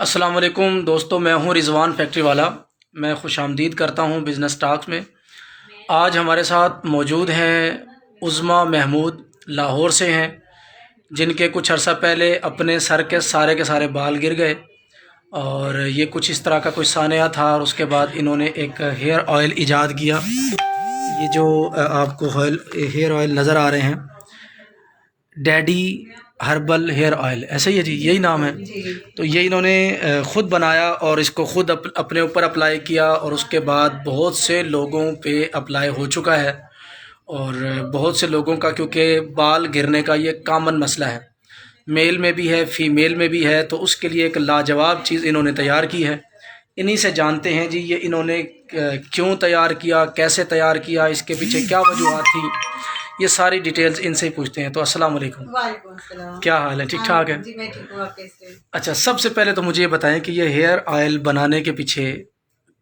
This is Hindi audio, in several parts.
अस्सलाम वालेकुम दोस्तों, मैं हूं रिजवान फैक्ट्री वाला। मैं खुशामदीद करता हूं बिज़नेस टॉक्स में। आज हमारे साथ मौजूद हैं उज़्मा महमूद, लाहौर से हैं, जिनके कुछ अर्सा पहले अपने सर के सारे बाल गिर गए और ये कुछ इस तरह का कुछ सानिया था और उसके बाद इन्होंने एक हेयर ऑयल ईजाद किया। ये जो आपको हेयर ऑयल नज़र आ रहे हैं, डैडी हर्बल हेयर ऑयल, ऐसे ही है जी, यही नाम है। तो ये इन्होंने ख़ुद बनाया और इसको ख़ुद अपने ऊपर अप्लाई किया और उसके बाद बहुत से लोगों पे अप्लाई हो चुका है। और बहुत से लोगों का, क्योंकि बाल गिरने का ये कॉमन मसला है, मेल में भी है फ़ीमेल में भी है, तो उसके लिए एक लाजवाब चीज़ इन्होंने तैयार की है। इन्हीं से जानते हैं जी, ये इन्होंने क्यों तैयार किया, कैसे तैयार किया, इसके पीछे क्या वजूहत थी, ये सारी डिटेल्स इनसे ही पूछते हैं। तो अस्सलाम वालेकुम। वालेकुम अस्सलाम। क्या हाल है, ठीक ठाक है? जी मैं ठीक हूँ, आप कैसे हैं? अच्छा, सबसे पहले तो मुझे ये बताएं कि ये हेयर ऑयल बनाने के पीछे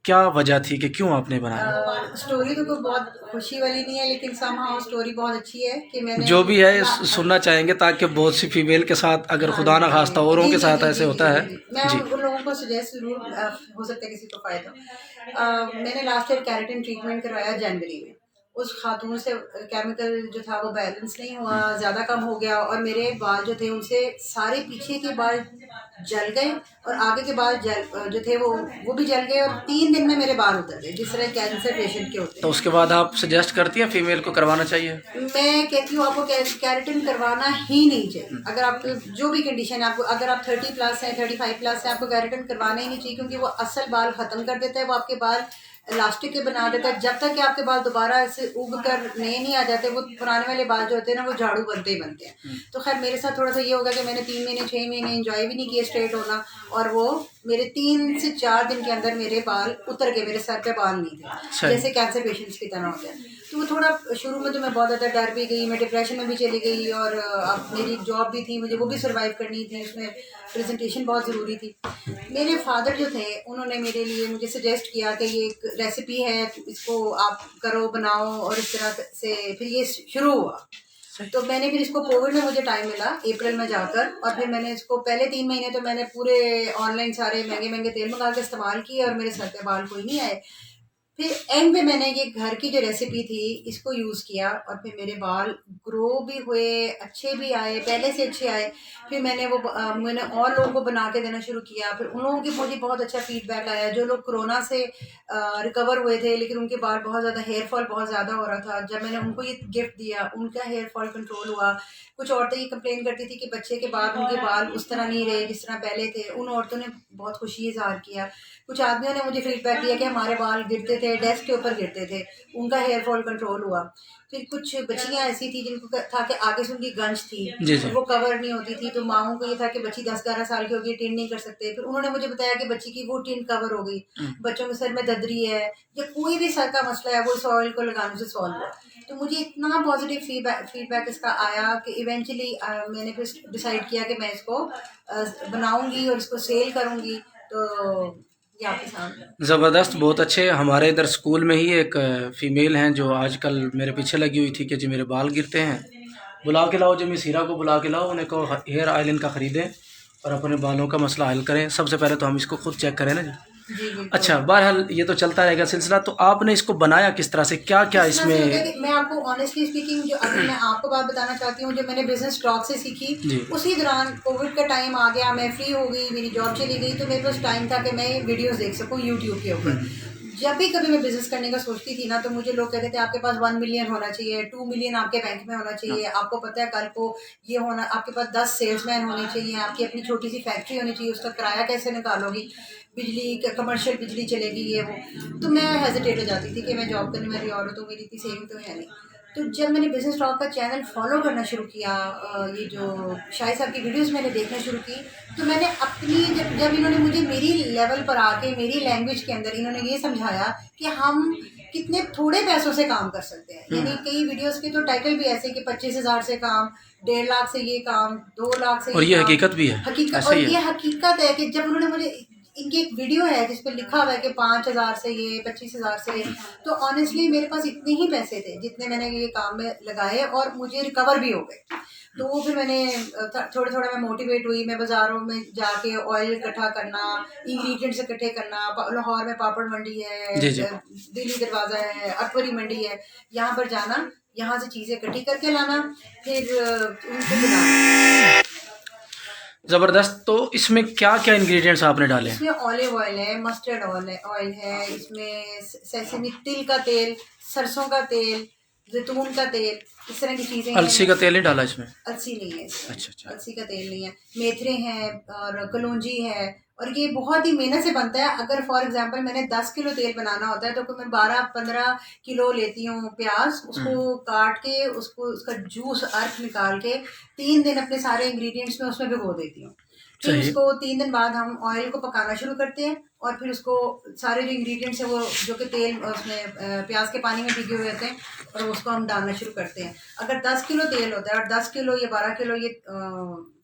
क्या वजह थी कि क्यों आपने बनाया? स्टोरी तो कोई बहुत खुशी वाली नहीं है, लेकिन समहाउ स्टोरी बहुत अच्छी है कि मैंने जो भी है सुनना चाहेंगे, ताकि बहुत सी फीमेल के साथ, अगर हाँ खुदा ना खास्ता औरों जी के जी साथ जी ऐसे जी होता है। जी मैं जी उन लोगों को सजेस्ट जरूर हो सकता है किसी को फायदा हो। मैंने लास्ट ईयर कैरेटिन ट्रीटमेंट करवाया जनवरी में। उस खातून से केमिकल जो था वो बैलेंस नहीं हुआ, ज़्यादा कम हो गया और मेरे बाल जो थे उनसे सारे पीछे के बाल जल गए और आगे के बाल जो थे वो भी जल गए और 3 दिन में मेरे बाल उतर गए, जिस तरह कैंसर पेशेंट के होते तो हैं। उसके बाद आप सजेस्ट करती हैं फीमेल को करवाना चाहिए? मैं कहती हूँ आपको कैरेटिन करवाना ही नहीं चाहिए। अगर आपको जो भी कंडीशन है, आपको अगर आप 30+ हैं, 35+ हैं, आपको कैरेटिन करवाना ही नहीं चाहिए, क्योंकि वो असल बाल ख़त्म कर देता है। वो आपके बाल इलास्टिक के बना देता है। जब तक कि आपके बाल दोबारा ऐसे उग कर नए नहीं आ जाते, वो पुराने वाले बाल जो होते हैं ना, वो झाड़ू बनते ही बनते हैं। तो खैर मेरे साथ थोड़ा सा ये होगा कि मैंने 3 महीने 6 महीने एंजॉय भी नहीं किए स्ट्रेट होना, और वो मेरे 3 से 4 दिन के अंदर मेरे बाल उतर गए, मेरे सर पे बाल नहीं थे, जैसे कैंसर पेशेंट्स की तरह होते हैं। तो वो थोड़ा शुरू में तो मैं बहुत ज़्यादा डर भी गई, मैं डिप्रेशन में भी चली गई और अब मेरी जॉब भी थी, मुझे वो भी सर्वाइव करनी थी, उसमें प्रेजेंटेशन बहुत ज़रूरी थी। मेरे फादर जो थे उन्होंने मेरे लिए मुझे सजेस्ट किया कि ये एक रेसिपी है, इसको आप करो, बनाओ, और इस तरह से फिर ये शुरू हुआ। तो मैंने फिर इसको कोविड में मुझे टाइम मिला अप्रैल में जाकर, और फिर मैंने इसको पहले 3 महीने तो मैंने पूरे ऑनलाइन सारे महंगे महंगे तेल मंगा के इस्तेमाल किए और मेरे सर पे बाल कोई नहीं आए। फिर एंड में मैंने ये घर की जो रेसिपी थी इसको यूज़ किया और फिर मेरे बाल ग्रो भी हुए, अच्छे भी आए, पहले से अच्छे आए। फिर मैंने मैंने और लोगों को बना के देना शुरू किया। फिर उन लोगों की मुझे बहुत अच्छा फीडबैक आया, जो लोग कोरोना से रिकवर हुए थे लेकिन उनके बाल बहुत ज़्यादा, हेयर फॉल बहुत ज़्यादा हो रहा था। जब मैंने उनको ये गिफ्ट दिया, उनका हेयर फॉल कंट्रोल हुआ। कुछ औरतें ये कंप्लेन करती थी कि बच्चे के बाद उनके बाल उस तरह नहीं रहे जिस तरह पहले थे। उन औरतों ने बहुत खुशी इजहार किया। कुछ आदमियों ने मुझे फीडबैक दिया कि हमारे बाल गिरते थे, डेस्क के ऊपर गिरते थे, उनका हेयर फॉल कंट्रोल हुआ। फिर कुछ बच्चियां ऐसी थी जिनको था कि आगे से उनकी गंज थी, जी जी। वो कवर नहीं होती थी, तो माओं को ये था कि बच्ची 10-11 साल की होगी, टिन नहीं कर सकते। फिर उन्होंने मुझे बताया कि बच्ची की वो टिन कवर हो गई। बच्चों के सर में ददरी है या कोई भी सर का मसला है, वो इस ऑयल को लगाने से सॉल्व हुआ। तो मुझे इतना पॉजिटिव फीडबैक इसका आया कि इवेंचुअली मैंने फिर डिसाइड किया कि मैं इसको बनाऊंगी और इसको सेल करूंगी। तो ये आपके सामने ज़बरदस्त, बहुत अच्छे। हमारे इधर स्कूल में ही एक फ़ीमेल हैं जो आजकल मेरे पीछे लगी हुई थी कि जी मेरे बाल गिरते हैं, बुला के लाओ, जो मिस हीरा को बुला के लाओ, उन्हें कहो हेयर ऑयल इनका ख़रीदें और अपने बालों का मसला हल करें। सबसे पहले तो हम इसको खुद चेक करें ना जी। जी बिल्कुल। अच्छा, बहरहाल ये तो चलता रहेगा सिलसिला। तो आपने इसको बनाया किस तरह से, क्या क्या इस तरह से होता है इसमें? कि मैं आपको ऑनेस्टली स्पीकिंग, जो अगर मैं आपको बात बताना चाहती हूँ, जो मैंने बिजनेस स्टॉक से सीखी, जी उसी दौरान कोविड का टाइम आ गया, मैं फ्री हो गई, मेरी जॉब चली गई, तो मेरे पास टाइम था कि मैं वीडियोस देख सकूँ यूट्यूब के ऊपर। जब भी कभी मैं बिजनेस करने का सोचती थी ना, तो मुझे लोग कहते थे आपके पास 1 मिलियन होना चाहिए, 2 मिलियन आपके बैंक में होना चाहिए, आपको पता है कल को ये होना, आपके पास 10 सेल्समैन होने चाहिए, आपकी अपनी छोटी सी फैक्ट्री होनी चाहिए, उसका किराया कैसे निकालोगी, बिजली कमर्शियल बिजली चलेगी, ये वो। तो मैं हेजिटेट हो जाती थी कि मैं जॉब करने वाली औरत हूँ, मेरी इतनी सेविंग तो है नहीं। तो जब मैंने बिजनेस टॉक का चैनल फॉलो करना शुरू किया, ये जो शाहिद साहब की वीडियोस मैंने देखना शुरू की, तो मैंने अपनी जब इन्होंने मुझे मेरी लेवल पर आके मेरी लैंग्वेज के अंदर इन्होंने ये समझाया कि हम कितने थोड़े पैसों से काम कर सकते हैं। यानी कई वीडियोस के तो टाइटल भी ऐसे कि 25,000 से काम, 1.5 लाख से ये काम, 2 लाख से और ये ये काम। हकीकत भी है, हकीकत, ऐसे और ही है। ये हकीकत है कि जब उन्होंने मुझे इनकी एक वीडियो है जिस पर लिखा हुआ है कि 5,000 से ये 25,000 से ये। तो ऑनेस्टली मेरे पास इतने ही पैसे थे जितने मैंने ये काम में लगाए और मुझे रिकवर भी हो गए। तो वो फिर मैंने थोड़ा थोड़ा मैं मोटिवेट हुई, मैं बाज़ारों में जाके ऑयल इकट्ठा करना, इंग्रेडिएंट्स इकट्ठे करना। लाहौर में पापड़ मंडी है, जी जी। दिल्ली दरवाज़ा है, अकबरी मंडी है, यहाँ पर जाना, यहाँ से चीज़ें इकट्ठी करके लाना, फिर उनको बनाना। ज़बरदस्त। तो इसमें क्या क्या इंग्रेडिएंट्स आपने डाले हैं? इसमें ऑलिव ऑयल है, मस्टर्ड ऑयल है, इसमें सेसमी तिल का तेल, सरसों का तेल, जैतून का तेल, इस तरह की चीज़ें हैं। अलसी का तेल नहीं डाला इसमें? अलसी नहीं है इसमें। अच्छा अच्छा। अलसी का तेल नहीं है। मेथरे हैं और कलौंजी है, और ये बहुत ही मेहनत से बनता है। अगर फॉर एग्जांपल मैंने 10 किलो तेल बनाना होता है तो मैं 12-15 किलो लेती हूँ प्याज, उसको काट के उसको उसका जूस अर्क निकाल के 3 दिन अपने सारे इंग्रेडिएंट्स में उसमें भिगो देती हूँ। फिर सही। उसको 3 दिन बाद हम ऑयल को पकाना शुरू करते हैं, और फिर उसको सारे जो इंग्रेडिएंट्स है वो जो कि तेल उसमें प्याज के पानी में भिगे हुए होते हैं, और उसको हम डालना शुरू करते हैं। अगर 10 किलो तेल होता है और 10 किलो या 12 किलो ये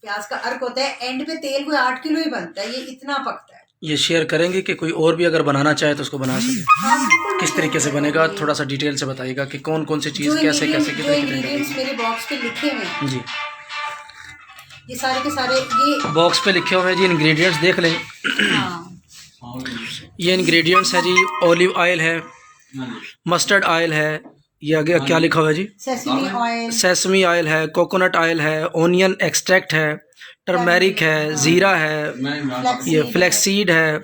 प्याज का अर्क होता है, एंड पे तेल कोई 8 किलो ही बनता है, ये इतना पकता है। ये शेयर करेंगे कि कोई और भी अगर बनाना चाहे तो उसको बना सके? हाँ, बिल्कुल किस तरीके से बनेगा, थोड़ा सा डिटेल से बताइएगा कि कौन कौन सी चीज़ कैसे कैसे जो कितने इंग्रेडिएंट्स मेरे बॉक्स पे लिखे हुए हैं, जी ये सारे के सारे ये बॉक्स पे लिखे हुए हैं जी। इंग्रेडिएंट्स देख लें। हाँ, ये इंग्रेडिएंट्स है जी। ऑलिव ऑयल है, मस्टर्ड ऑयल है, ये आगे क्या लिखा हुआ है जी? सेसमी ऑयल, सेसमी ऑयल है, कोकोनट ऑयल है, ओनियन एक्सट्रैक्ट है, टर्मेरिक है, ज़ीरा है, ये फ्लैक्सीड है,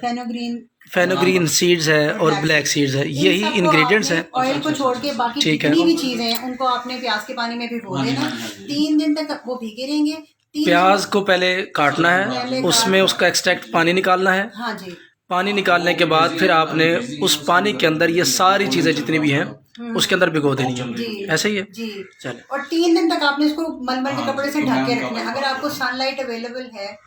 फेनोग्रीन सीड्स है और ब्लैक सीड्स है। यही इंग्रेडिएंट्स हैं। ऑयल को छोड़ के बाकी ठीक है। जितनी भी चीजें हैं उनको आपने प्याज के पानी में भिगो देना। 3 दिन तक वो भीगे रहेंगे। प्याज को पहले काटना है, उसमें उसका एक्सट्रैक्ट पानी निकालना है। हाँ जी। पानी निकालने के बाद फिर आपने उस पानी के अंदर ये सारी चीज़ें जितनी भी हैं उसके अंदर भिगो देनी है। ऐसे ही है जी। चले। और 3 दिन तक आपने इसको मलमल के कपड़े से ढक के रखना है। अगर आपको सनलाइट अवेलेबल है,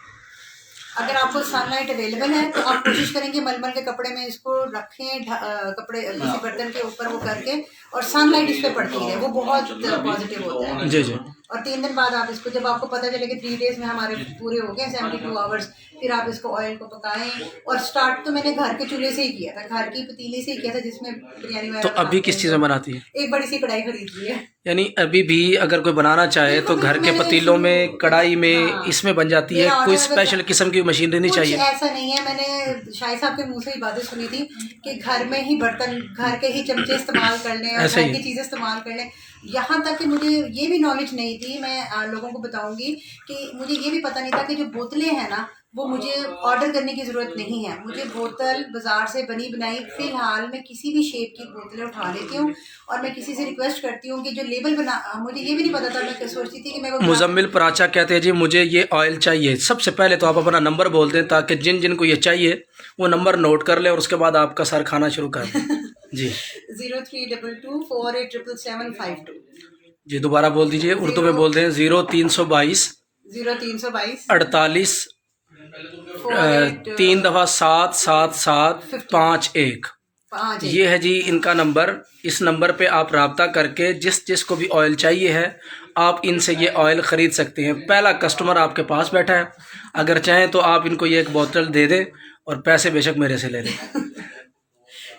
तो आप कोशिश करेंगे मलमल के कपड़े में इसको रखें, कपड़े किसी बर्तन के ऊपर वो करके, और सनलाइट इस पे पड़ती है, वो बहुत पॉजिटिव होता है। जी जी। और 3 दिन बाद आप इसको, जब आपको पता चले कि 3 डेज में हमारे पूरे हो गए 72 आवर्स, फिर आप इसको ऑयल को पकाएं। और स्टार्ट तो मैंने घर के चूल्हे से ही किया था, घर की पतीली से ही किया था जिसमें बिरयानी वगैरह। तो अभी किस चीज़ में बनाती है? एक बड़ी सी कढ़ाई खरीद ली है। यानी अभी भी अगर कोई बनाना चाहे तो घर के पतीलों में, कढ़ाई में, इसमें बन जाती है। कोई स्पेशल किस्म की मशीनरी नहीं चाहिए? ऐसा नहीं है। मैंने शाहिद साहब के मुंह से ही बातें सुनी थी कि घर में ही बर्तन, घर के ही चमचे इस्तेमाल कर लें और घर की चीज़ें इस्तेमाल कर लें। यहाँ तक कि मुझे ये भी नॉलेज नहीं थी, मैं लोगों को बताऊंगी कि मुझे ये भी पता नहीं था कि जो बोतलें हैं ना, वो मुझे ऑर्डर करने की ज़रूरत नहीं है। मुझे बोतल बाज़ार से बनी बनाई, फ़िलहाल मैं किसी भी शेप की बोतलें उठा लेती हूँ, और मैं किसी से रिक्वेस्ट करती हूँ कि जो लेबल बना, मुझे ये भी नहीं पता था, मैं सोचती थी कि मैं वो मुजम्मिल पराचा कहते हैं जी मुझे ये ऑयल चाहिए। सबसे पहले तो आप अपना नंबर बोल दें ताकि जिन जिन को ये चाहिए वो नंबर नोट कर ले और उसके बाद आपका सर खाना शुरू कर दें। जी 0322487752 जी। दोबारा बोल दीजिए, उर्दू में बोल दें। 0322 48 3 दफ़ा 77751। ये है जी इनका नंबर। इस नंबर पे आप रब्ता करके जिस जिस को भी ऑयल चाहिए है आप इनसे ये ऑयल ख़रीद सकते हैं। पहला कस्टमर आपके पास बैठा है, अगर चाहें तो आप इनको ये एक बोतल दे दें और पैसे बेशक मेरे से ले लें।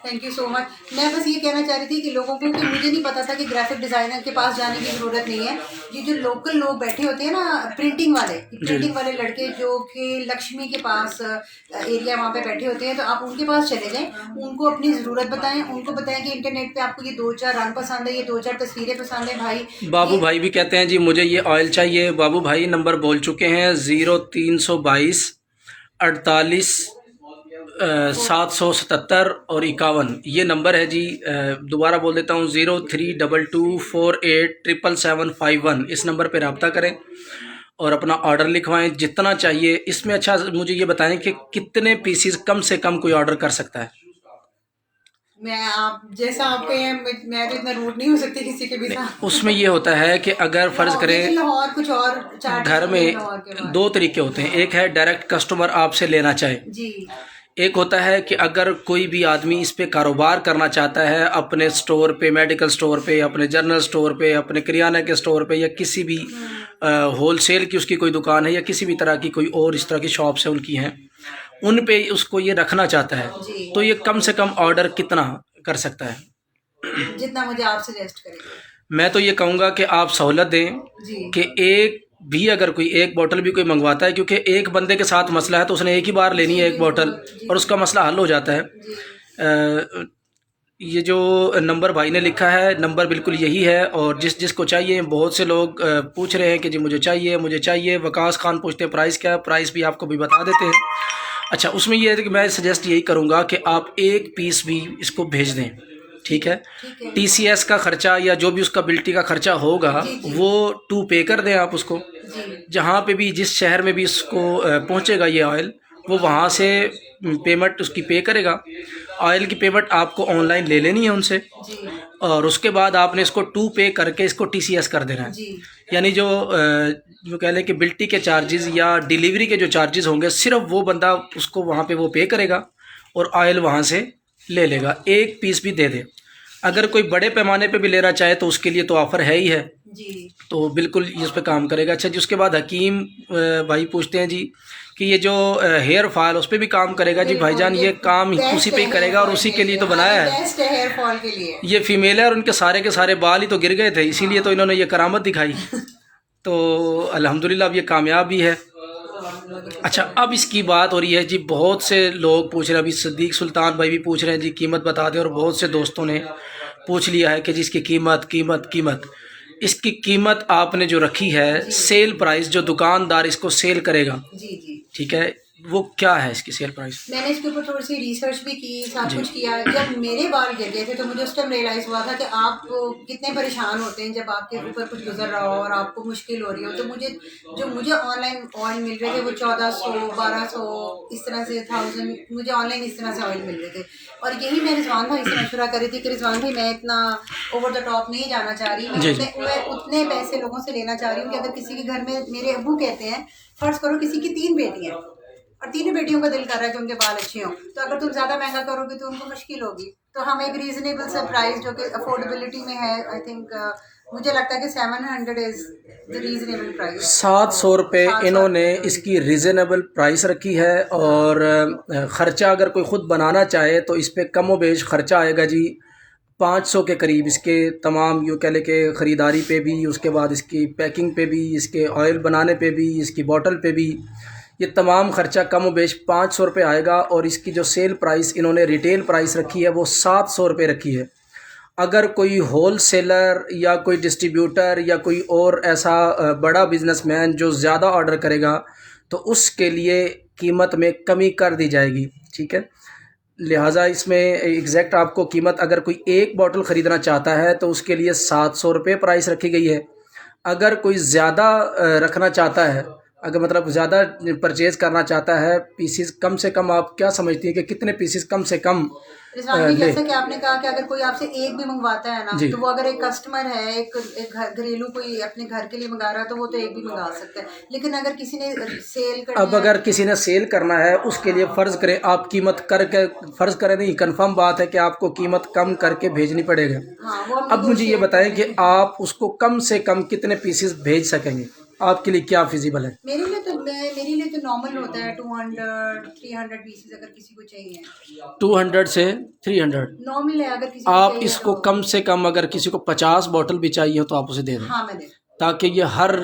Thank you so much. मैं बस ये कहना चाह रही थी कि लोगों को, कि मुझे नहीं पता था कि ग्राफिक डिज़ाइनर के पास जाने की ज़रूरत नहीं है। ये जो लोकल लोग बैठे होते हैं ना, प्रिंटिंग वाले लड़के जो कि लक्ष्मी के पास एरिया वहाँ पे बैठे होते हैं, तो आप उनके पास चले जाएं, उनको अपनी ज़रूरत बताएं, उनको बताएं कि इंटरनेट पे आपको ये 2-4 रंग पसंद है, ये 2-4 तस्वीरें पसंद है। भाई बाबू भाई भी कहते हैं जी मुझे ये ऑयल चाहिए। बाबू भाई नंबर बोल चुके हैं 0322 48 777 और 51। ये नंबर है जी। दोबारा बोल देता हूँ 0322487751। इस नंबर पे रब्ता करें और अपना ऑर्डर लिखवाएं जितना चाहिए। इसमें अच्छा मुझे ये बताएं कि कितने पीसीज कम से कम कोई ऑर्डर कर सकता है? आप जैसा आपके हैं, मैं तो इतना रूड नहीं हो सकती किसी के भी साथ। उसमें ये होता है कि अगर फ़र्ज़ करें और कुछ और घर में 2 तरीके होते हैं। एक है डायरेक्ट कस्टमर आपसे लेना चाहे जी। एक होता है कि अगर कोई भी आदमी इस पे कारोबार करना चाहता है, अपने स्टोर पे, मेडिकल स्टोर पे, अपने जनरल स्टोर पे, अपने किराना के स्टोर पे, या किसी भी होलसेल की उसकी कोई दुकान है, या किसी भी तरह की कोई और इस तरह की शॉप्स है उनकी हैं, उन पे उसको ये रखना चाहता है, जी। तो ये कम से कम ऑर्डर कितना कर सकता है? जितना मुझे आप सजेस्ट करेंगे। मैं तो ये कहूँगा कि आप सहूलत दें जी कि एक भी अगर कोई एक बोतल भी कोई मंगवाता है, क्योंकि एक बंदे के साथ मसला है तो उसने एक ही बार लेनी है एक बोतल जी और उसका मसला हल हो जाता है। जी ये जो नंबर भाई ने लिखा है, नंबर बिल्कुल यही है। और जिसको चाहिए, बहुत से लोग पूछ रहे हैं कि जी मुझे चाहिए मुझे चाहिए। वकास खान पूछते हैं प्राइस क्या है, प्राइस भी आपको भी बता देते हैं। अच्छा, उसमें ये है कि मैं सजेस्ट यही करूँगा कि आप एक पीस भी इसको भेज दें, ठीक है। ठीक है। TCS का खर्चा या जो भी उसका बिल्टी का खर्चा होगा जी जी वो 2 पे कर दें आप उसको। जी जहाँ पे भी जिस शहर में भी इसको पहुँचेगा ये ऑयल, वो वहाँ से पेमेंट उसकी पे करेगा। ऑयल की पेमेंट आपको ऑनलाइन ले लेनी है उनसे, जी और उसके बाद आपने इसको 2 पे करके इसको TCS कर देना है। जी यानी जो कह लें कि बिल्टी के चार्जेस या डिलीवरी के जो चार्जेस होंगे, सिर्फ वो बंदा उसको वहाँ पे वो पे करेगा और ऑयल वहाँ से ले लेगा। एक पीस भी दे दे। अगर कोई बड़े पैमाने पे भी लेना चाहे तो उसके लिए तो ऑफ़र है ही है, जी तो बिल्कुल इस पे काम करेगा। अच्छा जी, उसके बाद हकीम भाई पूछते हैं जी कि ये जो हेयर फॉल उस पर भी काम करेगा। जी भाईजान, ये काम उसी पे ही करेगा और उसी के लिए तो बनाया है। बेस्ट है हेयर फॉल के लिए। ये फीमेल है और उनके सारे के सारे बाल ही तो गिर गए थे, इसीलिए तो इन्होंने ये करामत दिखाई। तो अल्हम्दुलिल्लाह अब ये कामयाब भी है। अच्छा, अब इसकी बात हो रही है जी, बहुत से लोग पूछ रहे हैं, अभी सदीक सुल्तान भाई भी पूछ रहे हैं जी कीमत बता दें, और बहुत से दोस्तों ने पूछ लिया है कि जी इसकी कीमत कीमत कीमत। इसकी कीमत आपने जो रखी है, सेल प्राइस जो दुकानदार इसको सेल करेगा, जी जी ठीक है, वो क्या है इसकी सेल प्राइस? मैंने इसके ऊपर थोड़ी सी रिसर्च भी की, सब जी कुछ किया। जब मेरे बाल गिर गए थे तो मुझे उस टाइम रियलाइज़ हुआ था कि आप कितने परेशान होते हैं जब आपके ऊपर कुछ गुजर रहा हो और आपको मुश्किल हो रही हो। तो मुझे ऑनलाइन ऑयल मिल रहे थे वो 1400 1200 इस तरह से 1000, मुझे ऑनलाइन इस तरह से ऑयल मिल रहे थे। और यही मैं रिजवान भाई से मशवरा करी थी कि रिजवान भाई, मैं इतना ओवर द टॉप नहीं जाना चाह रही, मैं उतने पैसे लोगों से लेना चाह रही हूँ कि अगर किसी के घर में, मेरे अब्बू कहते हैं, फ़र्ज़ करो किसी की 3 बेटियाँ और तीनों बेटियों का दिल कर रहा है कि उनके बाल अच्छे हों, तो अगर तुम ज़्यादा महंगा करोगे तो उनको मुश्किल होगी। तो हम एक रीज़नेबल सा प्राइस जो कि अफोर्डेबिलिटी में है, आई थिंक मुझे लगता है कि 700 इज़ द रीज़नेबल प्राइस। 700 रुपये इन्होंने इसकी रीज़नेबल प्राइस रखी है। और ख़र्चा अगर कोई ख़ुद बनाना चाहे तो इस पर कम व बेश ख़र्चा आएगा जी 500 के करीब। इसके तमाम यूँ कह लें कि ख़रीदारी पे भी, उसके बाद इसकी पैकिंग पे भी, इसके ऑयल बनाने पे भी, इसकी बॉटल पे भी, ये तमाम ख़र्चा कम व बेश 500 रुपये आएगा। और इसकी जो सेल प्राइस इन्होंने रिटेल प्राइस रखी है वो 700 रुपये रखी है। अगर कोई होल सेलर या कोई डिस्ट्रीब्यूटर या कोई और ऐसा बड़ा बिजनेसमैन जो ज़्यादा ऑर्डर करेगा तो उसके लिए कीमत में कमी कर दी जाएगी, ठीक है। लिहाजा इसमें एग्जैक्ट आपको कीमत, अगर कोई एक बॉटल ख़रीदना चाहता है तो उसके लिए 700 रुपये प्राइस रखी गई है। अगर कोई ज़्यादा रखना चाहता है, अगर मतलब ज़्यादा परचेज़ करना चाहता है, पीसीस कम से कम, आप क्या समझती हैं कि कितने पीसीस कम से कम रिजवान, जैसा कि आपने कहा कि अगर कोई आपसे एक भी मंगवाता है ना, तो वो अगर एक कस्टमर है, एक घरेलू कोई अपने घर के लिए मंगा रहा है तो वो तो एक भी मंगा सकता है। लेकिन अगर किसी ने सेल करना, अब अगर किसी ने सेल करना है, उसके लिए फ़र्ज़ करें आप कीमत करके, फ़र्ज़ करें नहीं, कंफर्म बात है कि आपको कीमत कम करके भेजनी पड़ेगा। हाँ, अब मुझे ये बताएं कि आप उसको कम से कम कितने पीसेस भेज सकेंगे, आपके लिए क्या फिजिबल है? मेरे लिए तो नॉर्मल होता है 200-300 पीसेस अगर किसी को चाहिए। 200 से 300 नॉर्मल है, अगर किसी को आप चाहिए इसको तो। कम से कम, अगर किसी को 50 बॉटल भी चाहिए हो तो आप उसे दे दें। हाँ, मैं दे, ताकि ये हर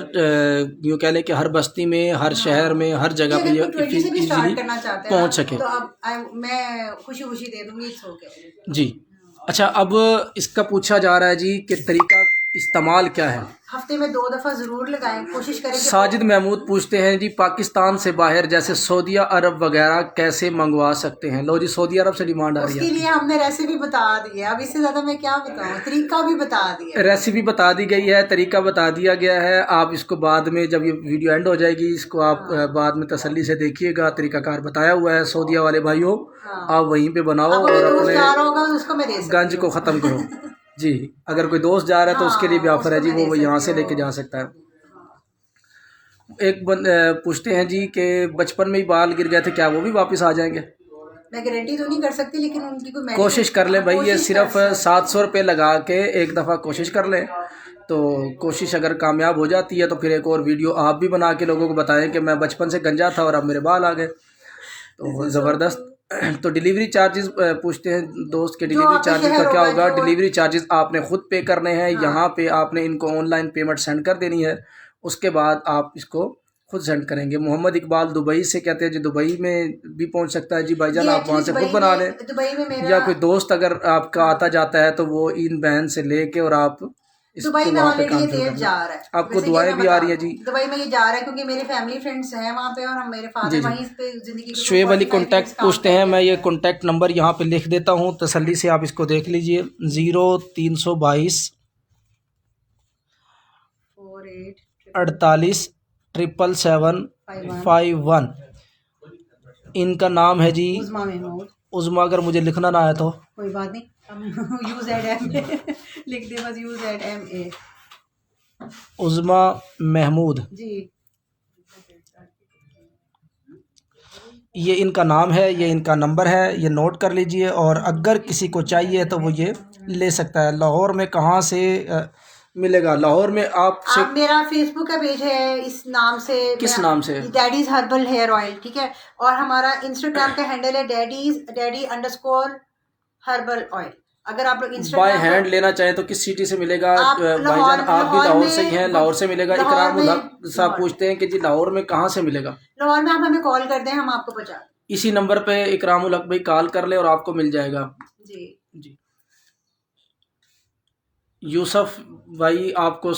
यूँ कह लें कि हर बस्ती में, हर शहर में, हर जगह पे ये इजीली पहुँच सके। तो अब मैं खुशी खुशी दे दूँगी, इट्स ओके जी। अच्छा, अब इसका पूछा जा रहा है जी कि तरीका इस्तेमाल क्या है? हफ्ते में 2 दफ़ा ज़रूर लगाएं, कोशिश करें। साजिद महमूद पूछते हैं जी पाकिस्तान से बाहर जैसे सऊदी अरब वगैरह कैसे मंगवा सकते हैं? लो जी, सऊदी अरब से डिमांड आ रही है। उसके लिए हमने रेसिपी बता दी है, अब इससे ज़्यादा मैं क्या बताऊँ, तरीका भी बता दिया, रेसिपी बता दी गई है, तरीका बता दिया गया है। आप इसको बाद में, जब ये वीडियो एंड हो जाएगी, इसको आप बाद में तसल्ली से देखिएगा। तरीकाकार बताया हुआ है सऊदीया वाले भाइयों, आप वहीं पे बनाओ और अपने गंज को ख़त्म करो। जी, अगर कोई दोस्त जा रहा है तो उसके लिए भी ऑफर है जी, वो यहाँ से लेके जा सकता है। एक पूछते हैं जी कि बचपन में ही बाल गिर गए थे, क्या वो भी वापस आ जाएंगे? मैं गारंटी तो नहीं कर सकती, लेकिन उनकी कोशिश कर लें भाई। ये सिर्फ 700 रुपये लगा के एक दफ़ा कोशिश कर लें, तो कोशिश अगर कामयाब हो जाती है तो फिर एक और वीडियो आप भी बना के लोगों को बताएं कि मैं बचपन से गंजा था और अब मेरे बाल आ गए। तो ज़बरदस्त। तो डिलीवरी चार्जेस पूछते हैं दोस्त के, जो डिलीवरी आपका चार्जेस शहर का क्या होगा, होगा? जो डिलीवरी चार्जेस आपने खुद पे करने हैं, हाँ यहाँ पे आपने इनको ऑनलाइन पेमेंट सेंड कर देनी है, उसके बाद आप इसको खुद सेंड करेंगे। मोहम्मद इकबाल दुबई से कहते हैं जी, दुबई में भी पहुंच सकता है जी भाईजान, ये आप वहाँ एक्चुअली से खुद दुबई बना लें, में, दुबई में मेरा या कोई दोस्त अगर आपका आता जाता है तो वो इन बहन से लेके और आप दुबई इसको में वहाँ पे ऑलरेडी काम ये शुरू तेल कर जा दें। रहा है। आपको वैसे ये दुआएं मैं भी आ बता रही है दूं, जी। दुबई में ये जा रहा है क्योंकि मेरे फैमिली फ्रेंड्स हैं वहाँ पे, और हम मेरे जी फादर जी। वहीं पे जिंदगी के शुएब अली 45 कॉन्टैक्ट years काम पूछते हैं, करके मैं आए ये हैं। कॉन्टैक्ट नंबर यहाँ पे लिख देता हूँ, तसल्ली से आप इसको देख लीजिए। 0322 48 48 777 51। इनका नाम है जी उज़मा महमूद। उज़मा। अगर मुझे लिखना ना आया तो कोई बात नहीं, हम UZMA लिख दे बस, UZMA उज़मा महमूद, जी। ये इनका नाम है, ये इनका नंबर है, ये नोट कर लीजिए। और अगर किसी को चाहिए तो वो ये ले सकता है। लाहौर में कहाँ से मिलेगा? लाहौर में आपसे आप, मेरा फेसबुक का पेज है इस नाम से, किस नाम से? डैडीज हर्बल हेयर ऑयल, ठीक है। और हमारा इंस्टाग्राम का हैंडल है daddy_हर्बल ऑयल। अगर आप लोग बाय इंस्टाग्राम हैंड लेना चाहें तो किस सिटी से मिलेगा? आप भाईजान आप भी लाहौर से ही हैं, लाहौर से मिलेगा। लाहौर इकराम उल में, हक साहब पूछते हैं कि जी लाहौर में कहाँ से मिलेगा? लाहौर में आप हमें कॉल कर दें, हम आपको पहुँचा दें। इसी नंबर पे इकराम उल हक भाई कॉल कर ले और आपको मिल जाएगा जी जी। यूसुफ भाई आपको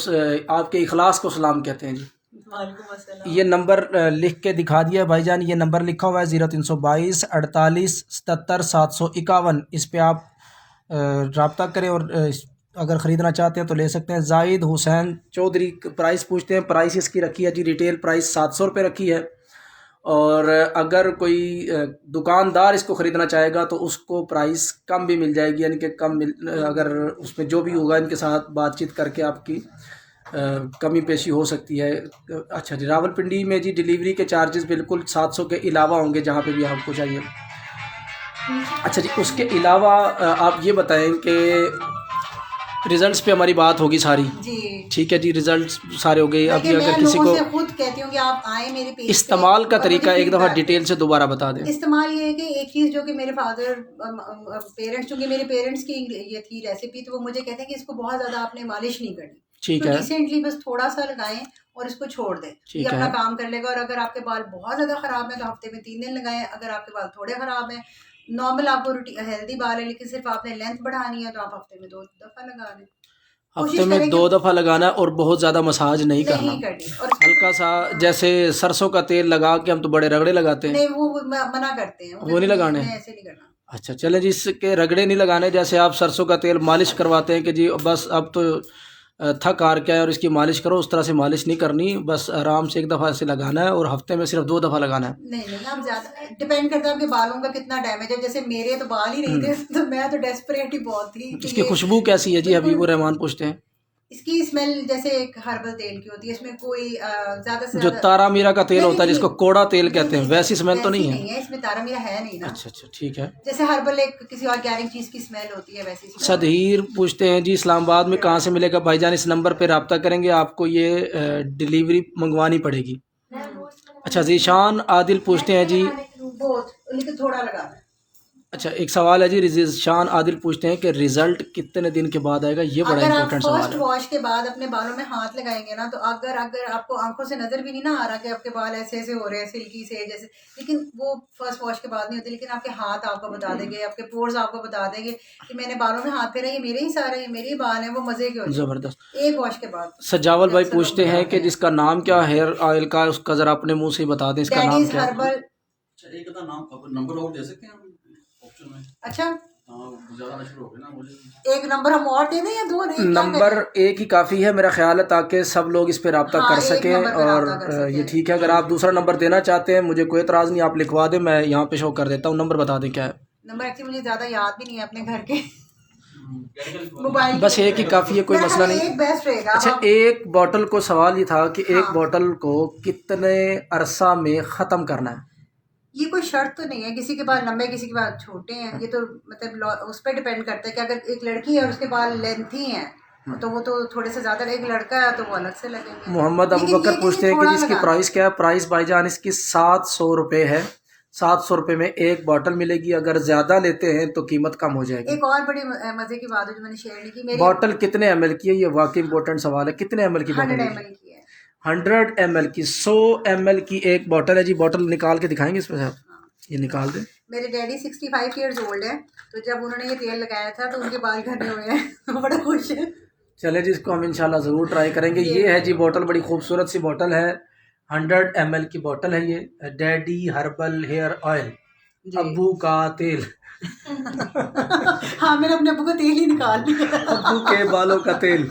आपके इखलास को सलाम कहते हैं जी। वालेकुम अस्सलाम। ये नंबर लिख के दिखा दिया भाईजान, ये नंबर लिखा हुआ है 0322 48 77 751। इस पे आप रब्ता करें और अगर ख़रीदना चाहते हैं तो ले सकते हैं। जाहिद हुसैन चौधरी प्राइस पूछते हैं, प्राइस इसकी रखी है जी, रिटेल प्राइस 700 रुपये रखी है। और अगर कोई दुकानदार इसको ख़रीदना चाहेगा तो उसको प्राइस कम भी मिल जाएगी, यानी कि अगर उसमें जो भी होगा इनके साथ बातचीत करके आपकी कमी पेशी हो सकती है। अच्छा जी, रावलपिंडी में जी डिलीवरी के चार्जेस बिल्कुल 700 के अलावा होंगे जहाँ पे भी आपको चाहिए। अच्छा जी, उसके अलावा आप ये बताएं कि रिजल्ट्स पे हमारी बात होगी सारी, जी ठीक है जी। रिजल्ट्स सारे हो गए। अभी मैं अगर किसी लोगों को से खुद कहती हूँ कि आप आए मेरे पेज पे इस्तेमाल का और तरीका मुझे एक दफ़ा feedback डिटेल से दोबारा बता दें। इस्तेमाल ये है कि एक चीज़ जो कि मेरे फादर पेरेंट्स, चूँकि मेरे पेरेंट्स की ये थी रेसिपी, तो वो मुझे कहते हैं कि इसको बहुत ज़्यादा आपने मालिश नहीं करनी, ठीक तो है, रिसेंटली बस थोड़ा सा लगाएं और इसको छोड़ दें, ये ठीक अपना है। काम कर लेगा। और अगर आपके बाल बहुत ज़्यादा ख़राब है तो हफ्ते में 3 दिन लगाएं। अगर आपके बाल थोड़े ख़राब हैं, नॉर्मल आपको हेल्दी बाल है लेकिन सिर्फ आपने लेंथ बढ़ानी है, तो आप हफ्ते में 2 दफ़ा लगा लें। हफ्ते में 2 दफ़ा लगाना है और बहुत ज़्यादा मसाज नहीं करना, नहीं करनी। और हल्का सा जैसे सरसों का तेल लगा के हम तो बड़े रगड़े लगाते हैं, नहीं, वो मना करते हैं, वो नहीं लगाने। ऐसे नहीं करना। अच्छा चले जी, इसके रगड़े नहीं लगाने। जैसे आप सरसों का तेल मालिश करवाते हैं कि जी बस अब तो थक हार के आए और इसकी मालिश करो, उस तरह से मालिश नहीं करनी, बस आराम से एक दफ़ा से लगाना है और हफ्ते में सिर्फ 2 दफ़ा लगाना है। नहीं, आप ज़्यादा डिपेंड करता है आपके बालों का कितना डैमेज है। जैसे मेरे तो बाल ही नहीं थे, तो मैं तो डेस्परेट ही बहुत थी कि इसकी खुशबू कैसी है जी? हबीबुर रहमान पूछते हैं। इसकी स्मेल जैसे एक हर्बल तेल की होती है, इसमें कोई ज़्यादा से जो ज़्यादा तारा मीरा का तेल नहीं, होता है नहीं, जिसको कोड़ा तेल कहते हैं, वैसी स्मेल तो नहीं है? नहीं है इसमें, तारा मीरा है नहीं ना। अच्छा ठीक है। जैसे हर्बल एक किसी ऑर्गेनिक चीज़ की स्मेल होती है, वैसी smell। सदहीर पूछते हैं जी इस्लामाबाद में कहाँ से मिलेगा? भाईजान इस नंबर पे रब्ता करेंगे, आपको ये डिलीवरी मंगवानी पड़ेगी। अच्छा, जीशान आदिल पूछते हैं जी, बहुत, लेकिन थोड़ा लगाना है। अच्छा एक सवाल है जी, जीशान आदिल पूछते हैं कि रिजल्ट कितने दिन के बाद आएगा? ये बड़ा अगर आप इंपॉर्टेंट सवाल फर्स्ट है। वॉश के बाद अपने बालों में हाथ लगाएंगे ना, तो अगर आपको आंखों से नजर भी नहीं ना आ रहा कि आपके बाल ऐसे ऐसे हो रहे हैं सिल्की से जैसे, लेकिन वो फर्स्ट वॉश के बाद नहीं होते, लेकिन आपके हाथ आपको बता देंगे, आपके पोर्स आपको बता देंगे कि मैंने बालों में हाथ फेरा, ये मेरे ही सारे, ये मेरे ही बाल हैं, वो मजे के हो जाएंगे ज़बरदस्त। एक वॉश के बाद। सजावल भाई पूछते हैं कि जिसका नाम क्या हेयर ऑयल का, उसका ज़रा अपने मुंह से बता दें, इसका नाम डैडीज क्या है? हर्बल। एक नाम नंबर और दे सकते हैं ऑप्शन में? अच्छा, ज़्यादा मुश्किल हो गया ना मुझे। एक नंबर हम और दे दें या 2? नंबर एक ही काफ़ी है मेरा ख्याल है, ताकि सब लोग इस पे रब्ता कर एक सकें। नंबर पे और रब्ता कर सकें। ये ठीक है, अगर आप दूसरा नंबर देना चाहते हैं मुझे कोई एतराज़ नहीं, आप लिखवा दें, मैं यहाँ पे शो कर देता हूँ। नंबर बता दें क्या है? नंबर एक्चुअली मुझे ज्यादा याद भी नहीं है अपने घर के मोबाइल, बस एक ही काफ़ी है, कोई मसला नहीं। एक बेस्ट रहेगा। अच्छा, एक बोतल को सवाल ये था कि एक बोतल को कितने अरसा में ख़त्म करना है? ये कोई शर्त तो नहीं है, किसी के बाल लंबे किसी के बाल छोटे हैं, ये तो मतलब उस पर डिपेंड करता है कि अगर एक लड़की है और उसके बाल लेंथी हैं तो वो तो थोड़े से ज़्यादा, एक लड़का है तो वो अलग से लगेंगे। मोहम्मद अबू बकर पूछते हैं कि जिसकी प्राइस क्या है? प्राइस भाईजान इसकी 700 रुपये है, 700 रुपये में एक बॉटल मिलेगी। अगर ज़्यादा लेते हैं तो कीमत कम हो जाएगी। एक और बड़ी मजे की बात है जो मैंने शेयर नहीं की, मेरी बॉटल कितने ml की है, ये वाकई इंपॉर्टेंट सवाल है। कितने ml की बॉटल 100 है? ml की है। 100 ml की, 100 ml की एक बॉटल है जी। बॉटल निकाल के दिखाएंगे इसमें से आप, ये निकाल दें। मेरे डैडी 65 ईयर्स ओल्ड है, तो जब उन्होंने ये तेल लगाया था तो उनके बाल घने हुए हैं तो बड़ा खुश है। चले जी, इसको हम इंशाल्लाह ज़रूर ट्राई करेंगे। ये है जी बॉटल, बड़ी खूबसूरत सी बॉटल है। 100 ml की बॉटल है ये। डैडी हर्बल हेयर ऑयल, अब्बू का तेल। हाँ, मैंने अपने अब्बू का तेल ही निकाल लिया। अब्बू के बालों का तेल,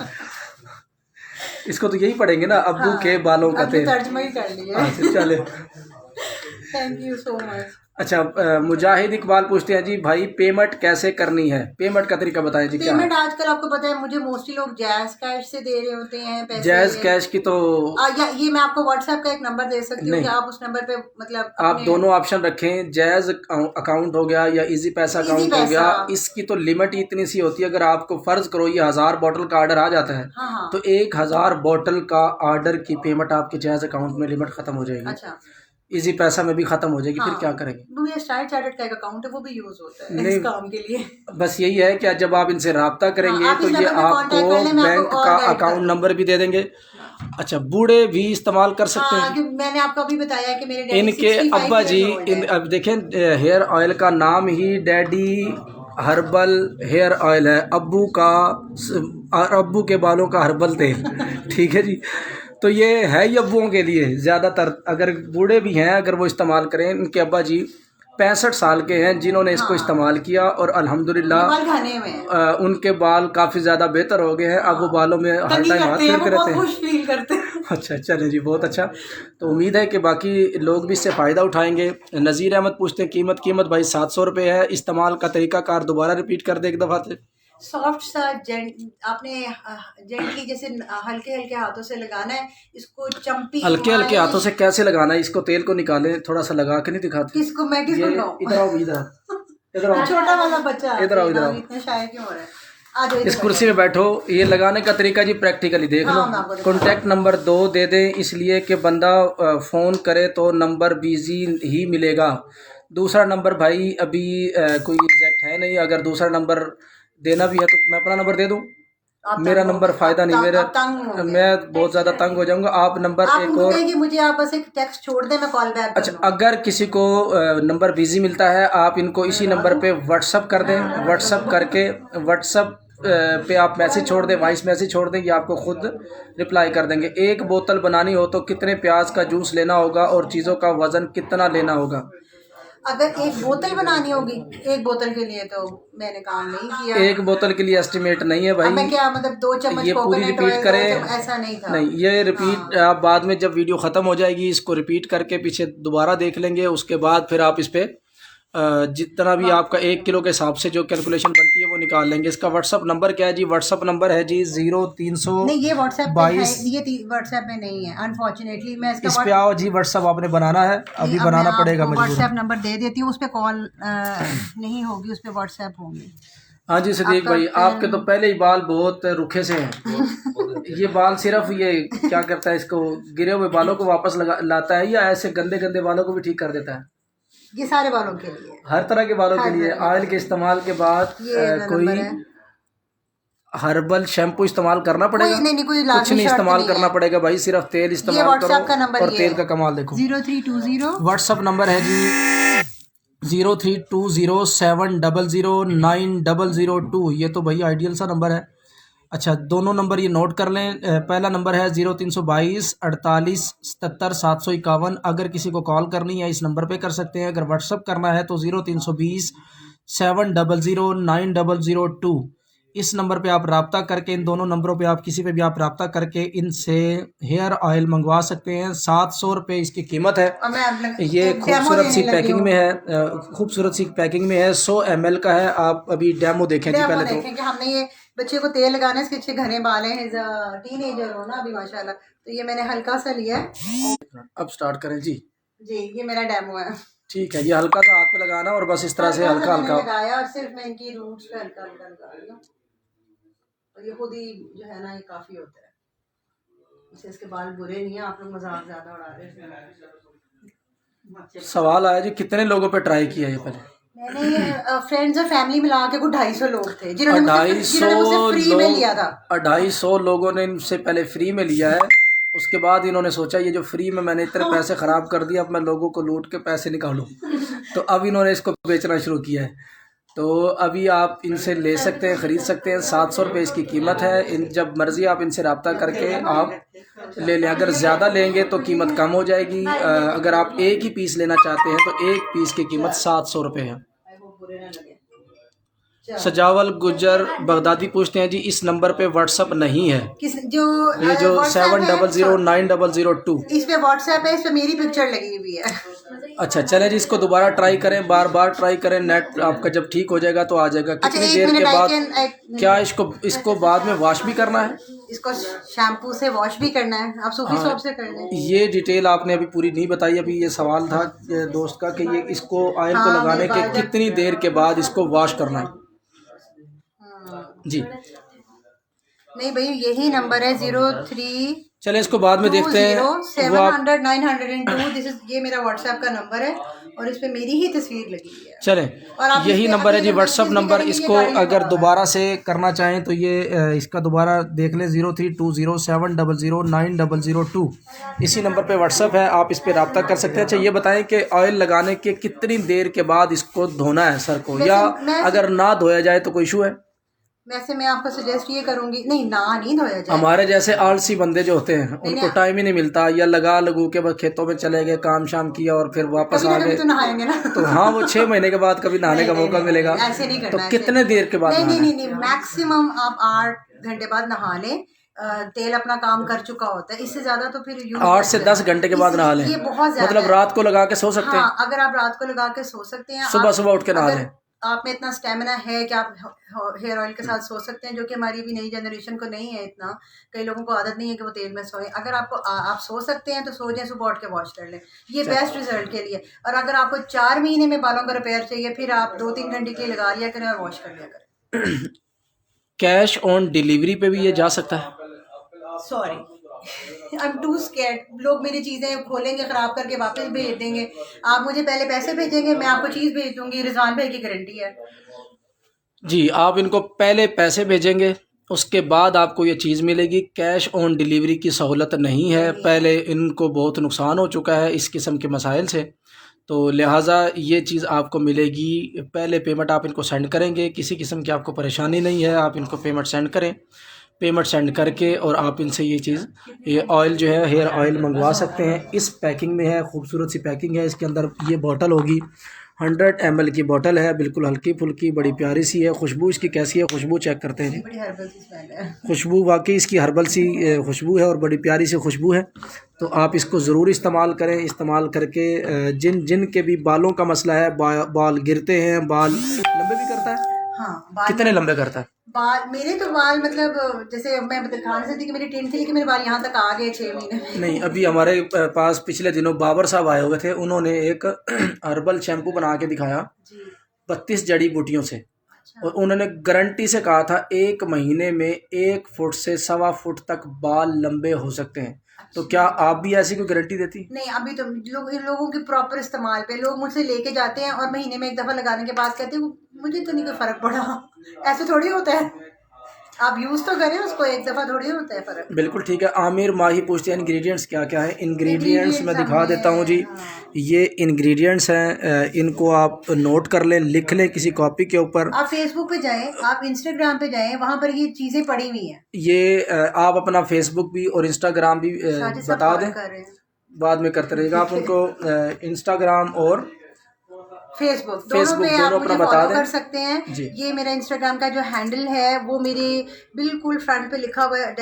इसको तो यही पढ़ेंगे ना, अब्बू के बालों का अब ये तेल। तर्जमा ही कर लिया। अच्छा चले। Thank you so much. अच्छा, मुजाहिद इकबाल पूछते हैं जी, भाई पेमेंट कैसे करनी है? पेमेंट का तरीका बताएं जी। क्या पेमेंट आजकल आपको पता है, मुझे मोस्टली लोग जैज़ कैश से दे रहे होते हैं पैसे। जैज़ कैश की तो या ये मैं आपको व्हाट्सएप का एक नंबर दे सकती हूँ कि आप उस नंबर पे मतलब आप दोनों ऑप्शन रखें। जैज़ अकाउंट हो गया या इजी पैसा अकाउंट हो गया। इसकी तो लिमिट ही इतनी सी होती है, अगर आपको फर्ज करो ये 1000 बॉटल का ऑर्डर आ जाता है, हाँ। तो 1000 बॉटल का ऑर्डर की पेमेंट आपके जैज़ अकाउंट में लिमिट खत्म हो जाएगी। अच्छा, इजी पैसा में भी खत्म हो जाएगी। फिर क्या करेंगे? वो मेरा स्टाइल चार्टर्ड का एक अकाउंट है, वो भी यूज होता है इस काम के लिए। बस यही है कि जब आप इनसे रब्ता करेंगे तो ये आपको बैंक का अकाउंट नंबर भी दे देंगे। अच्छा, बूढ़े भी इस्तेमाल कर सकते हैं। मैंने आपको अभी बताया कि मेरे डैडी इनके 65 अब्बा जी, years old है। अब देखें, हेयर ऑयल का नाम ही डैडी हर्बल हेयर ऑयल है। अब्बू का, अब्बू के बालों का हर्बल तेल। ठीक है जी। तो ये है ही अब्बुओं के लिए ज़्यादातर। अगर बूढ़े भी हैं, अगर वो इस्तेमाल करें। इनके अब्बा जी 65 साल के हैं जिन्होंने इसको इस्तेमाल किया और अल्हम्दुलिल्लाह उनके बाल काफ़ी ज़्यादा बेहतर हो गए हैं। अब वो बालों में हर टाइम हाथ फील करते हैं। अच्छा चलें जी, बहुत अच्छा। तो उम्मीद है कि बाकी लोग भी इससे फ़ायदा उठाएंगे। नज़ीर अहमद पूछते हैं कीमत भाई 700 रुपये है। इस्तेमाल का तरीकाकार दोबारा रिपीट कर दे एक दफ़ा से। सॉफ्ट सा आपने जेंटली जैसे हल्के हल्के हाथों से लगाना है इसको। चंपी हल्के हल्के हाथों से कैसे लगाना है इसको? तेल को निकालें, थोड़ा सा लगा के नहीं दिखाते? किसको? मैं किसको लगाऊं? इधर आओ, इधर आओ, छोटा वाला बच्चा, इधर आओ, इधर आओ। इतने शाय क्यों हो रहा है? आ जाओ इस कुर्सी में बैठो। ये लगाने का तरीका जी प्रैक्टिकली देख लो। कॉन्टैक्ट नंबर 2 दे दें, इसलिए कि बंदा फ़ोन करे तो नंबर बिजी ही मिलेगा। दूसरा नंबर भाई अभी कोई एग्जैक्ट है नहीं। अगर दूसरा नंबर देना भी है तो मैं अपना नंबर दे दूं? मेरा नंबर फ़ायदा नहीं, मैं बहुत ज़्यादा तंग हो जाऊंगा। आप नंबर एक और, मुझे आप बस एक टेक्स्ट छोड़ दें, मैं कॉल बैक। अच्छा, अगर किसी को नंबर बिजी मिलता है, आप इनको इसी नंबर पे व्हाट्सअप कर दें। व्हाट्सअप करके व्हाट्सअप पे आप मैसेज छोड़ दें, वॉइस मैसेज छोड़ दें, ये आपको खुद रिप्लाई कर देंगे। एक बोतल बनानी हो तो कितने प्याज का जूस लेना होगा और चीज़ों का वज़न कितना लेना होगा? अगर एक बोतल बनानी होगी, एक बोतल के लिए तो मैंने काम नहीं किया। एक बोतल के लिए एस्टिमेट नहीं है भाई। मैं क्या मतलब 2 चम्मच ये पूरी रिपीट करें, ऐसा नहीं था। नहीं, ये रिपीट आप बाद में जब वीडियो ख़त्म हो जाएगी इसको रिपीट करके पीछे दोबारा देख लेंगे। उसके बाद फिर आप इस पर जितना भी आपका 1 किलो के हिसाब से जो कैलकुलेशन बनती है वो निकाल लेंगे। इसका व्हाट्सअप नंबर क्या है जी? व्हाट्सअप नंबर है जी 0300 नहीं, ये व्हाट्सएप पे है, 22। ये व्हाट्सएप पे नहीं है अनफॉर्चुनेटली। मैं इस पे आओ जी, व्हाट्सअप आपने बनाना है, अभी बनाना पड़ेगा मजबूर। व्हाट्सएप नंबर दे देती हूँ, उस पर कॉल नहीं होगी, उस पर व्हाट्सएप होगी। हाँ जी सदीक भाई, आपके तो पहले ही बाल बहुत रुखे से हैं। ये बाल सिर्फ ये क्या करता है, इसको गिरे हुए बालों को वापस लाता है या ऐसे गंदे गंदे बालों को भी ठीक कर देता है? ये सारे बालों के लिए, हर तरह के बालों के लिए। ऑयल के इस्तेमाल के बाद कोई हर्बल शैम्पू इस्तेमाल करना पड़ेगा? नहीं, कोई कुछ नहीं इस्तेमाल करना पड़ेगा भाई, सिर्फ तेल इस्तेमाल करो। और तेल का कमाल देखो। 0320 व्हाट्सअप नंबर है जी 0320700902। ये तो भाई आइडियल सा नंबर है। अच्छा, दोनों नंबर ये नोट कर लें। पहला नंबर है 0322 48 77 751। अगर किसी को कॉल करनी है इस नंबर पे कर सकते हैं। अगर व्हाट्सअप करना है तो 0320 700 9002। इस नंबर पे आप रब्ता करके, इन दोनों नंबरों पे आप किसी पे भी आप रब्ता करके इनसे हेयर ऑयल मंगवा सकते हैं। 700 रुपये इसकी कीमत है। ये खूबसूरत सी पैकिंग में है, खूबसूरत सी पैकिंग में है। 100 ml का है। आप अभी डेमो देखें जी पहले तो। कि हमने ये बच्चे को तेल लगाना है, इसके अच्छे घने बाल हैं, टीनेजर हो ना अभी माशाल्लाह, तो ये मैंने हल्का सा लिया है। अब स्टार्ट करें जी। ये मेरा डेमो है। ठीक है, ये हल्का सा हाथ पे लगाना और बस इस तरह से हल्का हल्का लगाया और सिर्फ मैं इनकी रूट्स पे हल्का हल्का लगा रही हूँ। और ये खुद ही जो है ना, ये काफी होता है, इससे इसके बाल बुरे नहीं है। आप लोग मजाक ज्यादा उड़ा रहे हैं। सवाल आया जी, कितने लोगों पे ट्राई किया ये पहले? मैंने फ्रेंड्स और फैमिली मिला के कुछ 250 लोग थे जिन्होंने मुझसे 250 फ्री में लिया था। 250 लोगों ने इनसे पहले फ्री में लिया है। उसके बाद इन्होंने सोचा ये जो फ्री में मैंने इतने पैसे ख़राब कर दिए, अब मैं लोगों को लूट के पैसे निकालूं। तो अब इन्होंने इसको बेचना शुरू किया है। तो अभी आप इनसे ले सकते हैं, ख़रीद सकते हैं। 700 रुपये इसकी कीमत है। इन जब मर्ज़ी आप इनसे रब्ता करके आप ले लें। अगर ज़्यादा लेंगे तो कीमत कम हो जाएगी। अगर आप एक ही पीस लेना चाहते हैं तो एक पीस की कीमत 700 रुपये है। सजावल गुजर बगदादी पूछते हैं जी, इस नंबर पे व्हाट्सअप नहीं है? किस जो ये जो WhatsApp है, 70090002 इस पे व्हाट्सएप है, इस पे मेरी पिक्चर लगी हुई है। अच्छा चले जी, इसको दोबारा ट्राई करें, बार बार ट्राई करें। नेट आपका जब ठीक हो जाएगा तो आ जाएगा। कितनी अच्छा, देर के बाद क्या क्या इसको बाद में वॉश भी करना है? इसको शैम्पू से वॉश भी करना है, आप सूफी हाँ, सोप से कर लें। ये डिटेल आपने अभी पूरी नहीं बताई। अभी ये सवाल था दोस्त का कि ये इसको ऑयल को हाँ, लगाने के मेरे कितनी देर के बाद इसको वॉश करना है जी। नहीं भाई, यही नंबर है 03 चले इसको बाद में देखते हैं। वो आप 700 902। दिस इज, ये मेरा व्हाट्सएप का नंबर है और इस पे मेरी ही तस्वीर लगी हुई है। चले, और आप यही इस पे नंबर है जी, अपने व्हाट्सअप मैसेज नंबर। करेंगे, इसको ये गाड़ी अगर निकाल दोबारा से करना चाहें तो ये इसका दोबारा देख लें, 032070090002। इसी नंबर पे व्हाट्सअप है, आप इस पे रब्ता कर सकते हैं। अच्छा ये बताएं कि ऑयल लगाने के कितनी देर के बाद इसको धोना है सर को, या अगर ना धोया जाए तो कोई इशू है? वैसे मैं आपको सजेस्ट ये करूंगी, नहीं धोया जाए। हमारे जैसे आलसी बंदे जो होते हैं उनको टाइम ही नहीं मिलता, या लगा लगू के बस खेतों में चले गए, काम शाम किया और फिर वापस आ गए। तो नहाएंगे ना। तो हाँ, वो 6 महीने के बाद कभी नहाने का मौका मिलेगा। ऐसे नहीं करना। तो कितने देर के बाद? नहीं, मैक्सिमम आप 8 घंटे बाद नहा लें। तेल अपना काम कर चुका होता है, इससे ज्यादा तो फिर 8 से 10 घंटे के बाद नहा लें। ये बहुत ज्यादा मतलब रात को लगा के सो सकते हैं? हाँ, अगर आप रात को लगा के सो सकते हैं, सुबह उठ के नहा लें। आप में इतना स्टेमिना है कि आप हेयर ऑयल के साथ सो सकते हैं, जो कि हमारी भी नई जनरेशन को नहीं है इतना। कई लोगों को आदत नहीं है कि वो तेल में सोए। अगर आपको आप सो सकते हैं तो सो जाएं, सुबह उठ के वॉश कर लें, ये बेस्ट रिजल्ट के लिए। और अगर आपको 4 महीने में बालों का रिपेयर चाहिए, फिर आप 2-3 घंटे के लिए लगा लिया करें और वॉश कर लिया करें। कैश ऑन डिलीवरी पे भी ये जा सकता है? Sorry, I am too scared. लोग मेरी चीज़ें खोलेंगे, ख़राब करके वापस भेज देंगे। आप मुझे पहले पैसे भेजेंगे, मैं आपको चीज़ भेज दूंगी। रिजवान भाई की गारंटी है जी। आप इनको पहले पैसे भेजेंगे, उसके बाद आपको ये चीज़ मिलेगी। कैश ऑन डिलीवरी की सहूलत नहीं है। पहले इनको बहुत नुकसान हो चुका है इस किस्म के मसाइल से, तो लिहाजा ये चीज़ आपको मिलेगी। पहले पेमेंट आप इनको सेंड करेंगे, किसी किस्म की आपको परेशानी नहीं है, आप इनको पेमेंट सेंड करें। पेमेंट सेंड करके और आप इनसे ये ऑयल जो है, हेयर ऑयल मंगवा सकते हैं। इस पैकिंग में है, खूबसूरत सी पैकिंग है। इसके अंदर ये बोतल होगी, 100 ml की बोतल है, बिल्कुल हल्की फुल्की, बड़ी प्यारी सी है। खुशबू इसकी कैसी है? खुशबू चेक करते हैं। बड़ी हर्बल सी स्मेल है। खुशबू वाकई इसकी हर्बल सी खुशबू है और बड़ी प्यारी सी खुशबू है। तो आप इसको ज़रूर इस्तेमाल करें। इस्तेमाल करके जिन के भी बालों का मसला है, बाल गिरते हैं, बाल लंबे भी करता है। हाँ, कितने लंबे करता है? बाल मेरे तो बाल मतलब जैसे मैं दिखाने से थी कि मेरी टेंथ थी कि मेरे बाल यहाँ तक आ गए 6 महीने में। नहीं, अभी हमारे पास पिछले दिनों बाबर साहब आए हुए थे, उन्होंने एक हर्बल शैम्पू बना के दिखाया 32 जड़ी बूटियों से। और उन्होंने गारंटी से कहा था 1 महीने में 1 फुट से 1.25 फुट तक बाल लंबे हो सकते हैं। तो क्या आप भी ऐसी कोई गारंटी देती? नहीं, अभी तो लोगों के प्रॉपर इस्तेमाल पे लोग मुझसे लेके जाते हैं और महीने में 1 दफ़ा लगाने के बाद कहते हैं मुझे तो नहीं कोई फ़र्क पड़ा। ऐसे थोड़ी होता है, आप यूज़ तो करें उसको, 1 दफ़ा थोड़ी होता है फ़र्क। बिल्कुल ठीक है। आमिर माही पूछते हैं इंग्रेडिएंट्स क्या क्या है? इंग्रेडिएंट्स मैं दिखा देता हूँ जी। ये इंग्रेडिएंट्स हैं, इनको आप नोट कर लें, लिख लें किसी कॉपी के ऊपर। आप फेसबुक पे जाएं, आप इंस्टाग्राम पे जाएं, वहाँ पर ये चीज़ें पड़ी हुई हैं। ये आप अपना फेसबुक भी और इंस्टाग्राम भी बता दें, बाद में करते रहिएगा। आप उनको इंस्टाग्राम और फेसबुक दोनों पे आप मुझे फॉलो कर सकते हैं। जी। ये मेरा इंस्टाग्राम का जो हैंडल है वो मेरे बिल्कुल फ्रंट पे लिखा हुआ है,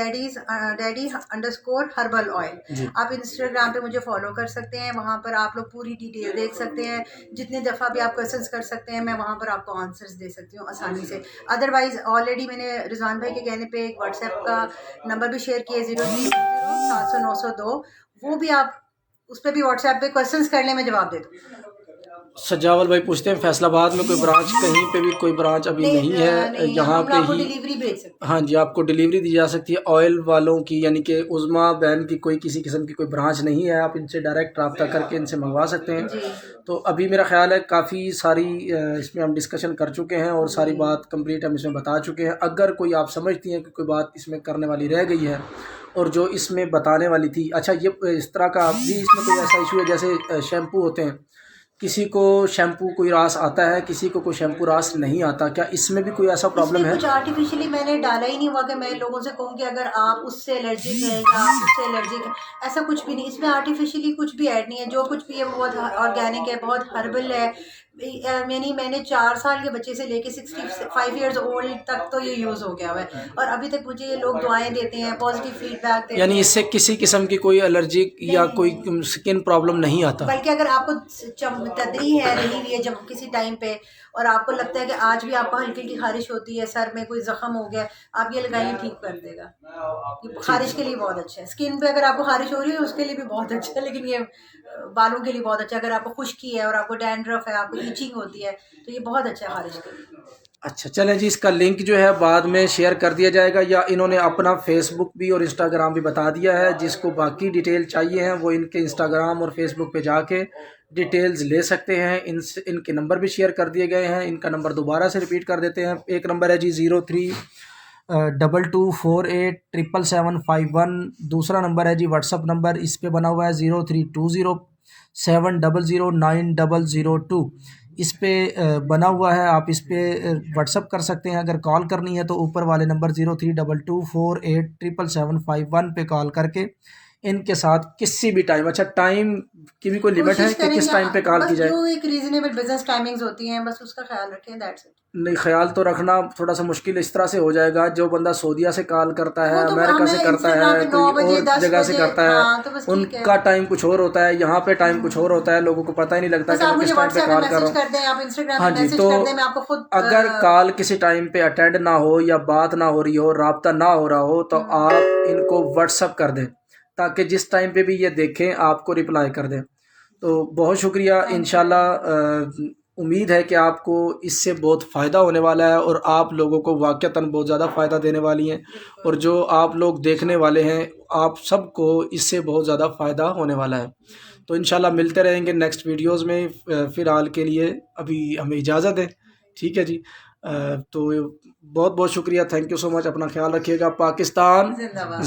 daddy_herbal oil। आप इंस्टाग्राम पे मुझे फॉलो कर सकते हैं, वहाँ पर आप लोग पूरी डिटेल देख सकते हैं। जितने दफ़ा भी आप क्वेश्चंस कर सकते हैं, मैं वहाँ पर आपको आंसर्स दे सकती हूँ आसानी से। अदरवाइज़ ऑलरेडी मैंने रिजवान भाई के कहने पे एक व्हाट्सएप का नंबर भी शेयर किया 030700902। वो भी आप उस पर भी व्हाट्सएप पे क्वेश्चंस कर लें, मैं जवाब दे दूँ। सजावल भाई पूछते हैं फैसलाबाद में कोई ब्रांच, कहीं पे भी कोई ब्रांच अभी नहीं है, यहाँ पे आपको ही डिलीवरी भेज सकते हैं। हाँ जी आपको डिलीवरी दी जा सकती है ऑयल वालों की, यानी कि उज़मा बहन की कोई किसी किस्म की कोई ब्रांच नहीं है, आप इनसे डायरेक्ट रब्ता करके इनसे मंगवा सकते हैं। जी तो अभी मेरा ख्याल है काफ़ी सारी इसमें हम डिस्कशन कर चुके हैं और सारी बात कंप्लीट हम इसमें बता चुके हैं। अगर कोई आप समझती हैं कि कोई बात इसमें करने वाली रह गई है और जो इसमें बताने वाली थी, अच्छा ये इस तरह का भी इसमें कोई ऐसा इशू है जैसे शैम्पू होते हैं, किसी को शैम्पू कोई रास आता है, किसी को कोई शैम्पू रास नहीं आता, क्या इसमें भी कोई ऐसा प्रॉब्लम है? कुछ आर्टिफिशियली मैंने डाला ही नहीं हुआ कि मैं लोगों से कहूँ कि अगर आप उससे एलर्जिक हैं या आप उससे एलर्जिक हैं, ऐसा कुछ भी नहीं। इसमें आर्टिफिशियली कुछ भी ऐड नहीं है, जो कुछ भी है बहुत ऑर्गेनिक है, बहुत हर्बल है। यानी मैंने 4 साल के बच्चे से लेके 65 ईयर्स ओल्ड तक तो ये यूज़ हो गया हुआ है और अभी तक मुझे ये लोग दुआएं देते हैं, पॉजिटिव फीडबैक देते हैं। यानी इससे किसी किस्म की कोई एलर्जिक या कोई स्किन प्रॉब्लम नहीं आता? बल्कि अगर आपको तदरी है रही हुई है जब किसी टाइम पे और आपको लगता है कि आज भी आपको हल्की हल्की खारिश होती है, सर में कोई जख्म हो गया, आप ये लगाइए, ठीक कर देगा। ये खारिश के लिए बहुत अच्छा है। स्किन पे अगर आपको खारिश हो रही है उसके लिए भी बहुत अच्छा है, लेकिन ये बालों के लिए बहुत अच्छा है। अगर आपको खुश्की है और आपको डैंड्रफ है, आपको ईचिंग होती है, तो ये बहुत अच्छा है खारिश के लिए। अच्छा चलें जी, इसका लिंक जो है बाद में शेयर कर दिया जाएगा, या इन्होंने अपना फेसबुक भी और इंस्टाग्राम भी बता दिया है। जिसको बाकी डिटेल चाहिए हैं वो इनके इंस्टाग्राम और फेसबुक पे जाके डिटेल्स ले सकते हैं। इनके नंबर भी शेयर कर दिए गए हैं। इनका नंबर दोबारा से रिपीट कर देते हैं। एक नंबर है जी 0322487751। दूसरा नंबर है जी व्हाट्सअप नंबर, इस पे बना हुआ है 0320700902। इस पे बना हुआ है, आप इस पे व्हाट्सअप कर सकते हैं। अगर कॉल करनी है तो ऊपर वाले नंबर 0322487751 पे कॉल करके इनके साथ किसी भी टाइम, अच्छा टाइम की भी कोई लिमिट है कि किस टाइम पे कॉल की जाए? जो एक रीजनेबल बिजनेस टाइमिंग्स होती हैं, बस उसका ख्याल रखें, दैट्स इट। नहीं, ख्याल तो रखना थोड़ा सा मुश्किल इस तरह से हो जाएगा, जो बंदा सऊदीया से कॉल करता है, तो अमेरिका से करता है, कोई और जगह से करता है, हाँ, तो उनका टाइम कुछ और होता है, यहाँ पे टाइम कुछ और होता है, लोगों को पता ही नहीं लगता कि मैं किस टाइम पे कॉल कर रहा हूँ। हाँ जी, तो अगर कॉल किसी टाइम पे अटेंड ना हो या बात ना हो रही हो, राब्ता ना हो रहा हो, तो आप इनको व्हाट्सअप कर दें ताकि जिस टाइम पे भी ये देखें आपको रिप्लाई कर दें। तो बहुत शुक्रिया। इंशाल्लाह उम्मीद है कि आपको इससे बहुत फ़ायदा होने वाला है और आप लोगों को वाक़तन बहुत ज़्यादा फ़ायदा देने वाली हैं, और जो आप लोग देखने वाले हैं आप सबको इससे बहुत ज़्यादा फ़ायदा होने वाला है। तो इंशाल्लाह मिलते रहेंगे नेक्स्ट वीडियोज़ में। फ़िलहाल के लिए अभी हमें इजाज़त दें, ठीक है जी। तो बहुत बहुत शुक्रिया, थैंक यू सो मच। अपना ख्याल रखिएगा। पाकिस्तान जिंदाबाद।